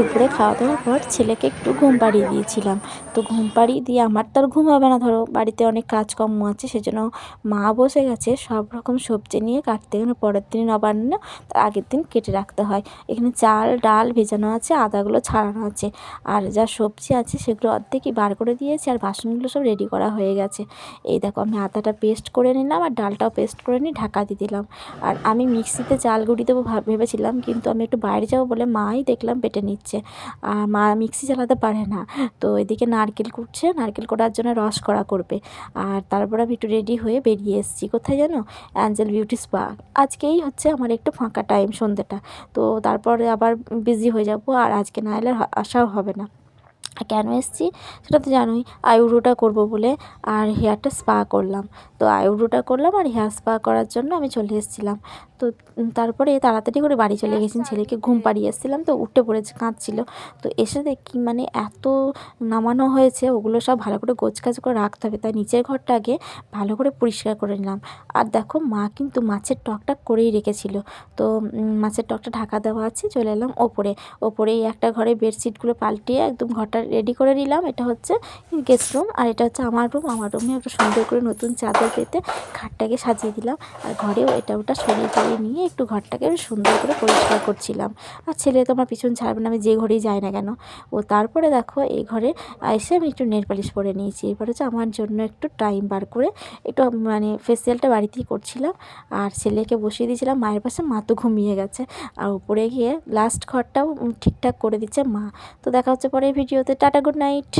দুপুরে খাওয়া দাওয়ার পর ছেলেকে একটু ঘুম পাড়িয়ে দিয়েছিলাম। তো ঘুম পাড়িয়ে দিয়ে আমার তো আর ঘুম হবে না, ধরো বাড়িতে অনেক কাজকর্ম আছে, সেজন্য মা বসে গেছে সব রকম সবজি নিয়ে কাটতে। এখানে পরের দিন নবান্ন, তার আগের দিন কেটে রাখতে হয়। এখানে চাল ডাল ভেজানো আছে, আদাগুলো ছাড়ানো আছে, আর যা সবজি আছে সেগুলো অর্ধেকই বার করে দিয়েছি, আর বাসনগুলো সব রেডি করা হয়ে গেছে। এই দেখো আমি আদাটা পেস্ট করে নিলাম আর ডালটাও পেস্ট করে নিয়ে ঢাকা দিয়ে দিলাম। আর আমি মিক্সিতে চাল গুঁড়ি দেবো ভেবেছিলাম, কিন্তু আমি একটু বাইরে যাবো বলে মাই দেখলাম বেটে নিচ্ছে। আর মা মিক্সি চালাতে পারে না, তো এদিকে নারকেল কুটছে, নারকেল কোটার জন্য রস করা করবে। আর তারপর আমি একটু রেডি হয়ে বেরিয়ে এসেছি কোথায় জানো, অ্যাঞ্জেল বিউটি স্পা। আজকেই হচ্ছে আমার একটু ফাঁকা টাইম সন্ধ্যেটা, তো তারপরে আবার বিজি হয়ে যাব, আর আজকে না এলে আসাও হবে না। কেন এসেছি সেটা তো জানোই, আইব্রোটা করবো বলে, আর হেয়ারটা স্পা করলাম। তো আইব্রোটা করলাম আর হেয়ার স্পা করার জন্য আমি চলে এসেছিলাম। তো তারপরে তাড়াতাড়ি করে বাড়ি চলে গেছি, ছেলেকে ঘুম পাড়িয়ে এসেছিলাম, তো উঠে পড়েছে, কাঁদছিল। তো এসে দেখি মানে এত নামানো হয়েছে, ওগুলো সব ভালো করে গোছগাছ করে রাখতে হবে, তাই নিচের ঘরটা আগে ভালো করে পরিষ্কার করে নিলাম। আর দেখো মা কিন্তু মাছের টকটা করেই রেখেছিল, তো মাছের টকটা ঢাকা দেওয়া আছে, চলে এলাম ওপরে। ওপরেই একটা ঘরে বেডশিটগুলো পাল্টিয়ে একদম ঘরটা রেডি করে নিলাম। এটা হচ্ছে গেস্ট রুম, আর এটা হচ্ছে আমার রুম। আমার রুমে একটা সুন্দর করে নতুন চাদর পেতে খাটটাকে সাজিয়ে দিলাম, আর ঘরেও এটা ওটা সরিয়ে টরিয়ে নিয়ে একটু ঘরটাকে সুন্দর করে পরিষ্কার করছিলাম। আর ছেলে তো আমার পিছন ছাড়বে না, আমি যে ঘরেই যাই না কেন। ও তারপরে দেখো এই ঘরে এসে আমি একটু নেল পালিশ পরে নিয়েছি। এবার হচ্ছে আমার জন্য একটু টাইম বার করে একটু মানে ফেসিয়ালটা বাড়িতেই করছিলাম, আর ছেলেকে বসিয়ে দিয়েছিলাম মায়ের পাশে, মা তো ঘুমিয়ে গেছে। আর উপরে গিয়ে লাস্ট ঘরটাও ঠিকঠাক করে দিচ্ছে মা। তো দেখা হচ্ছে পরের ভিডিওতে। Tata, good night.